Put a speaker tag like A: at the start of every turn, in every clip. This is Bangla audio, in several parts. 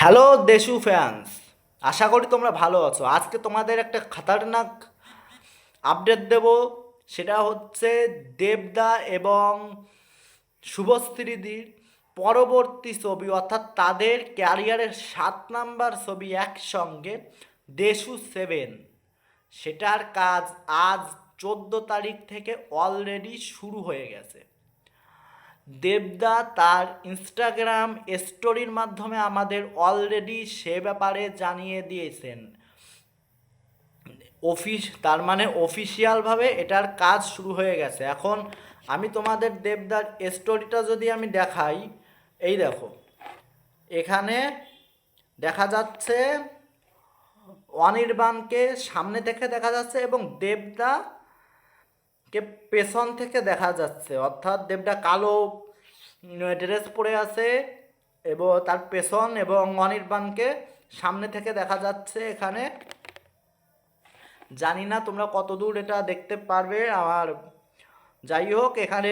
A: হ্যালো দেশু ফ্যান্স, আশা করি তোমরা ভালো আছো। আজকে তোমাদের একটা খতরনাক আপডেট দেব। সেটা হচ্ছে দেবদা এবং শুভশ্রীদির পরবর্তী ছবি, অর্থাৎ তাদের ক্যারিয়ারের 7 নাম্বার ছবি একসঙ্গে, দেশু 7, সেটার কাজ আজ 14 তারিখ থেকে অলরেডি শুরু হয়ে গেছে। দেবদা তার ইনস্টাগ্রাম স্টোরির মাধ্যমে আমাদের অলরেডি সে ব্যাপারে জানিয়ে দিয়েছেন। তার মানে অফিসিয়ালভাবে এটার কাজ শুরু হয়ে গেছে। এখন আমি তোমাদের দেবদার স্টোরিটা যদি আমি দেখাই, এই দেখো, এখানে দেখা যাচ্ছে অনির্বাণকে সামনে থেকে দেখা যাচ্ছে এবং দেবদা কে পেছন থেকে দেখা যাচ্ছে, অর্থাৎ দেবদা কালো ড্রেস পরে আছে এবং তার পেছন, এবং অনির্বাণকে সামনে থেকে দেখা যাচ্ছে। এখানে জানি না তোমরা কতদূর এটা দেখতে পারবে আমার, যাই হোক এখানে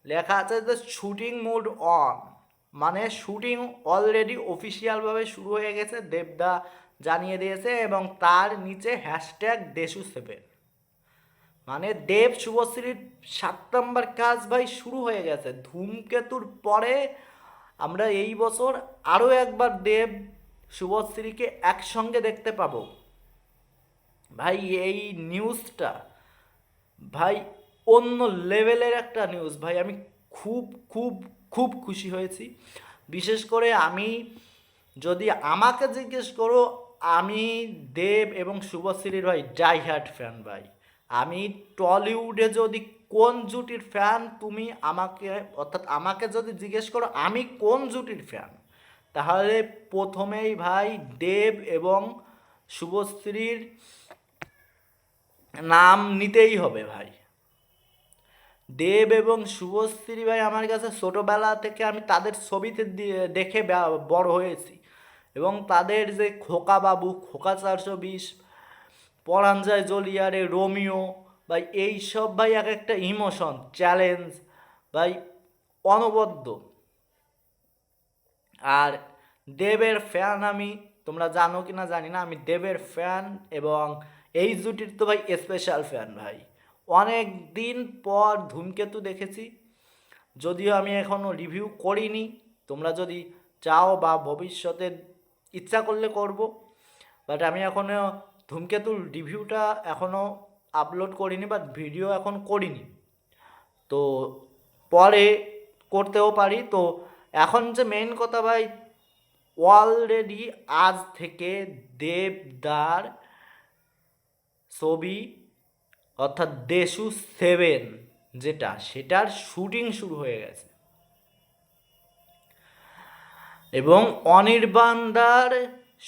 A: লেখা আছে যে শুটিং মুড অন, মানে শুটিং অলরেডি অফিসিয়ালভাবে শুরু হয়ে গেছে, দেবদা জানিয়ে দিয়েছে। এবং তার নিচে হ্যাশট্যাগ দেশু7, মানে দেব শুভশ্রীর 7 নাম্বার কাজ ভাই শুরু হয়ে গেছে। ধূমকেতুর পরে আমরা এই বছর আরও একবার দেব শুভশ্রীকে একসঙ্গে দেখতে পাবো। ভাই এই নিউজটা ভাই অন্য লেভেলের একটা নিউজ ভাই। আমি খুব খুব খুব খুশি হয়েছি। বিশেষ করে আমি, যদি আমাকে জিজ্ঞেস করো, আমি দেব এবং শুভশ্রীর ভাই ডাই হার্ট ফ্যান ভাই। আমি টলিউডে যদি কোন জুটির ফ্যান তুমি আমাকে, অর্থাৎ আমাকে যদি জিজ্ঞেস করো আমি কোন জুটির ফ্যান, তাহলে প্রথমেই ভাই দেব এবং শুভশ্রীর নাম নিতেই হবে ভাই। দেব এবং শুভশ্রী ভাই আমার কাছে ছোটোবেলা থেকে আমি তাদের ছবিতে দেখে বড় হয়েছি। এবং তাদের যে খোকা বাবু, খোকা 420, পরাণ যায় জলিয়ারে, রোমিও ভাই, এইসব ভাই এক একটা ইমোশন, চ্যালেঞ্জ ভাই, অনবদ্য। আর দেবের ফ্যান আমি, তোমরা জানো কি না জানি না, আমি দেবের ফ্যান এবং এই জুটির তো ভাই স্পেশাল ফ্যান ভাই। অনেক দিন পর ধূমকেতু দেখেছি, যদিও আমি এখনও রিভিউ করিনি। তোমরা যদি চাও বা ভবিষ্যতে ইচ্ছা করলে করব, বাট আমি এখনও ধূমকেতুর রিভিউটা এখনও আপলোড করিনি বা ভিডিও এখন করিনি, তো পরে করতেও পারি। তো এখন যে মেইন কথা ভাই, অলরেডি আজ থেকে দেবদার ছবি, অর্থাৎ দেশু 7 যেটা, সেটার শুটিং শুরু হয়ে গেছে। এবং অনির্বাণদার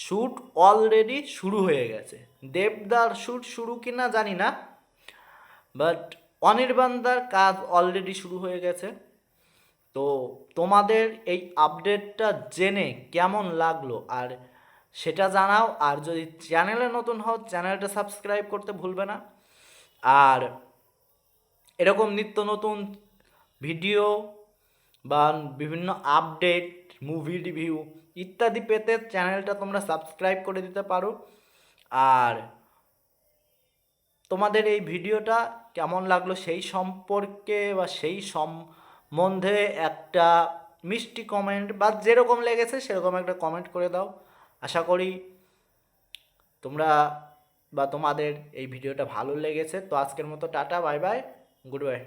A: শ্যুট অলরেডি শুরু হয়ে গেছে। দেবদার শ্যুট শুরু কিনা জানি না, বাট অনির্বাণদার কাজ অলরেডি শুরু হয়ে গেছে। তো তোমাদের এই আপডেটটা জেনে কেমন লাগলো আর সেটা জানাও। আর যদি চ্যানেলে নতুন হও, চ্যানেলটা সাবস্ক্রাইব করতে ভুলবে না। আর এরকম নিত্য নতুন ভিডিও বা বিভিন্ন আপডেট, মুভি রিভিউ ইত্যাদি পেতে চ্যানেলটা তোমরা সাবস্ক্রাইব করে দিতে পারো। আর তোমাদের এই ভিডিওটা কেমন লাগলো সেই সম্পর্কে বা সেই সম্বন্ধে একটা মিষ্টি কমেন্ট, বা যেরকম লেগেছে সেরকম একটা কমেন্ট করে দাও। আশা করি তোমরা বা তোমাদের এই ভিডিওটা ভালো লেগেছে। তো আজকের মতো tata, bye bye, good bye.